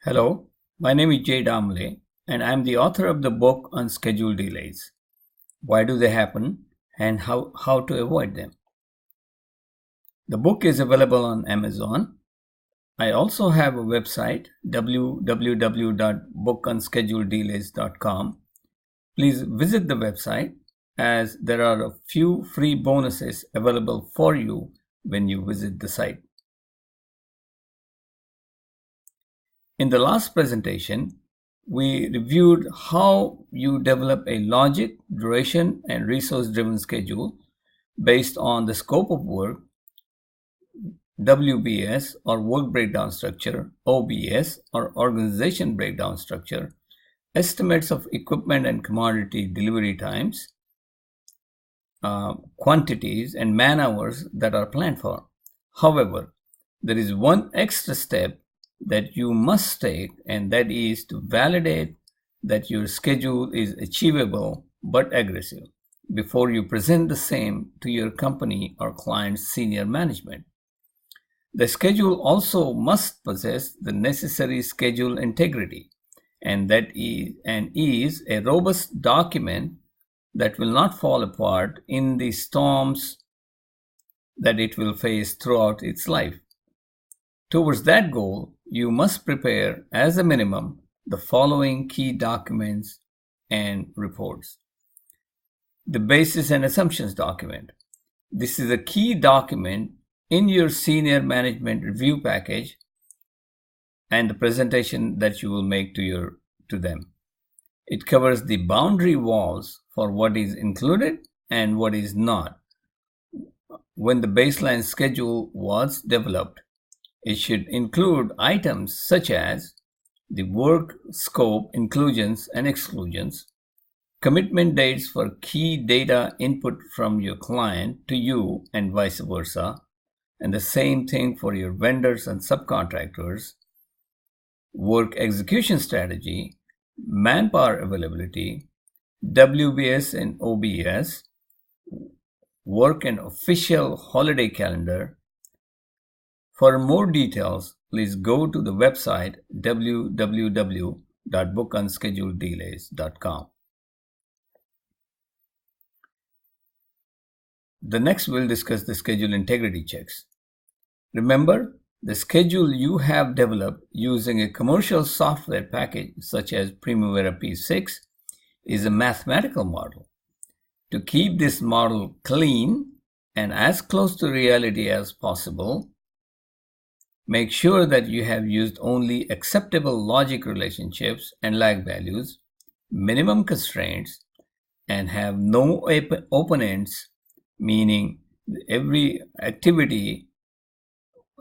Hello, my name is Jay Damle, and I'm the author of the book on schedule delays. Why do they happen and how to avoid them? The book is available on Amazon. I also have a website, www.bookonsscheduledelays.com. Please visit the website as there are a few free bonuses available for you when you visit the site. In the last presentation, we reviewed how you develop a logic, duration, and resource-driven schedule based on the scope of work, WBS or work breakdown structure, OBS or organization breakdown structure, estimates of equipment and commodity delivery times, quantities, and man hours that are planned for. However, there is one extra step that you must take, and that is to validate that your schedule is achievable but aggressive before you present the same to your company or client's senior management. The schedule also must possess the necessary schedule integrity, and is a robust document that will not fall apart in the storms that it will face throughout its life. Towards that goal, you must prepare as a minimum the following key documents and reports. The basis and assumptions document. This is a key document in your senior management review package and the presentation that you will make to them. It covers the boundary walls for what is included and what is not. When the baseline schedule was developed, it should include items such as the work scope inclusions and exclusions, commitment dates for key data input from your client to you and vice versa, and the same thing for your vendors and subcontractors, work execution strategy, manpower availability, WBS and OBS, work and official holiday calendar. For more details, please go to the website www.bookonsscheduledelays.com. The next we'll discuss the schedule integrity checks. Remember, the schedule you have developed using a commercial software package such as Primavera P6 is a mathematical model. To keep this model clean and as close to reality as possible, make sure that you have used only acceptable logic relationships and lag values, minimum constraints, and have no open ends, meaning every activity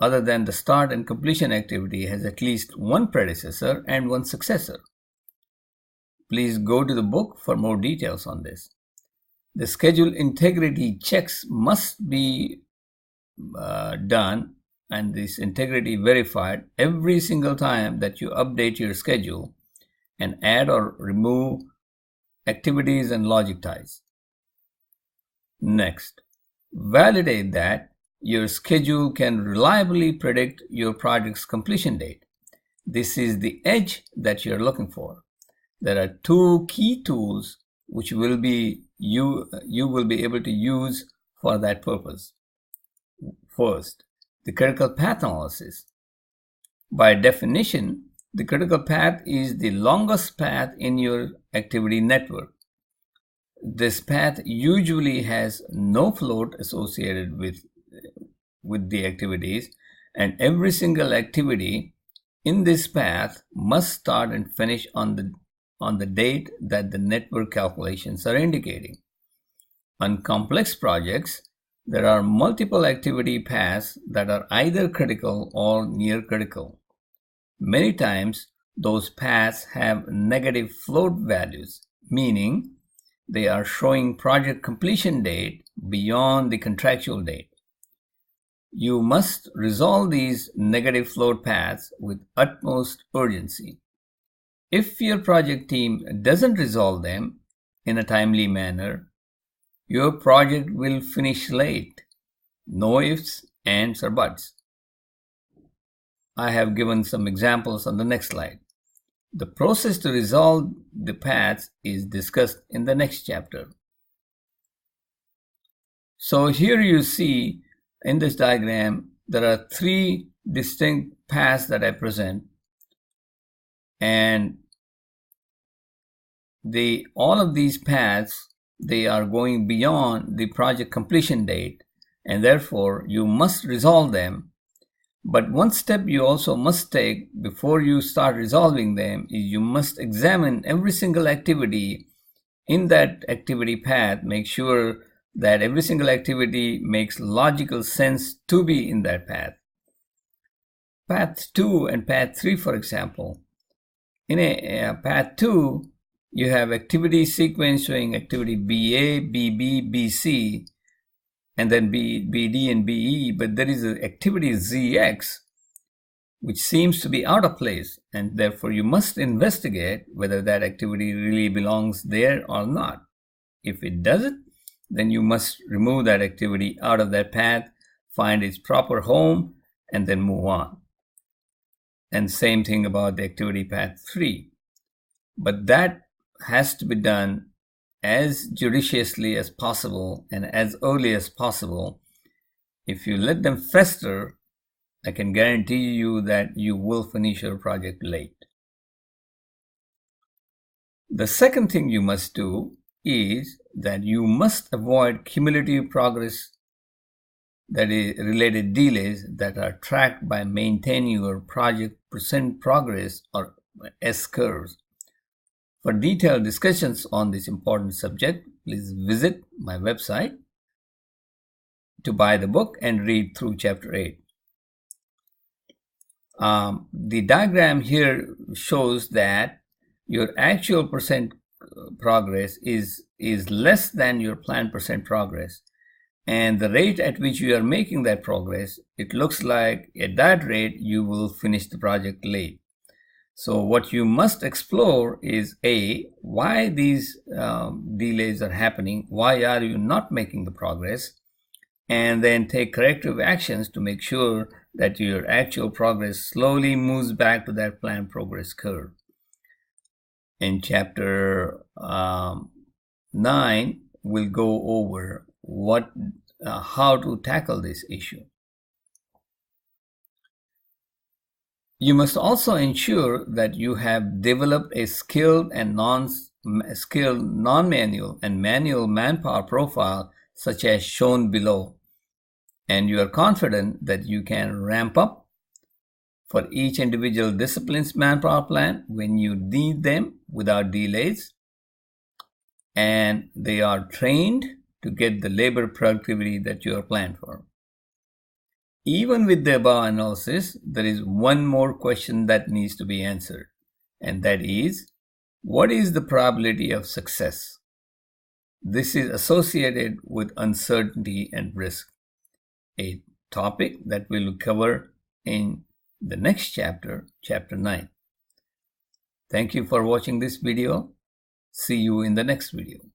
other than the start and completion activity has at least one predecessor and one successor. Please go to the book for more details on this. The schedule integrity checks must be done and this integrity verified every single time that you update your schedule and add or remove activities and logic ties. Next, validate that your schedule can reliably predict your project's completion date. This is the edge that you're looking for. There are two key tools which you will be able to use for that purpose. First, the critical path analysis. By definition, the critical path is the longest path in your activity network. This path usually has no float associated with the activities, and every single activity in this path must start and finish on the date that the network calculations are indicating. On complex projects, there are multiple activity paths that are either critical or near critical. Many times, those paths have negative float values, meaning they are showing project completion date beyond the contractual date. You must resolve these negative float paths with utmost urgency. If your project team doesn't resolve them in a timely manner, your project will finish late. No ifs, ands, or buts. I have given some examples on the next slide. The process to resolve the paths is discussed in the next chapter. So here you see in this diagram, there are three distinct paths that I present, and all of these paths, they are going beyond the project completion date, and therefore you must resolve them. But one step you also must take before you start resolving them is you must examine every single activity in that activity path, make sure that every single activity makes logical sense to be in that path. Path 2 and path 3, for example. In a path 2, you have activity sequence showing activity BA, BB, BC, and then BD and BE, but there is an activity ZX which seems to be out of place, and therefore you must investigate whether that activity really belongs there or not. If it doesn't, then you must remove that activity out of that path, find its proper home, and then move on. And same thing about the activity path 3. But that has to be done as judiciously as possible and as early as possible. If you let them fester, I can guarantee you that you will finish your project late. The second thing you must do is that you must avoid cumulative progress, that is related delays that are tracked by maintaining your project percent progress or S curves. For detailed discussions on this important subject, please visit my website to buy the book and read through chapter 8. The diagram here shows that your actual percent progress is less than your planned percent progress. And the rate at which you are making that progress, it looks like at that rate you will finish the project late. So what you must explore is A, why these delays are happening, why are you not making the progress, and then take corrective actions to make sure that your actual progress slowly moves back to that planned progress curve. In chapter 9, we'll go over how to tackle this issue. You must also ensure that you have developed a skilled and non-manual and manual manpower profile such as shown below, and you are confident that you can ramp up for each individual discipline's manpower plan when you need them without delays, and they are trained to get the labor productivity that you are planned for. Even with the above analysis, there is one more question that needs to be answered, and that is, what is the probability of success? This is associated with uncertainty and risk, a topic that we will cover in the next chapter, chapter 9. Thank you for watching this video. See you in the next video.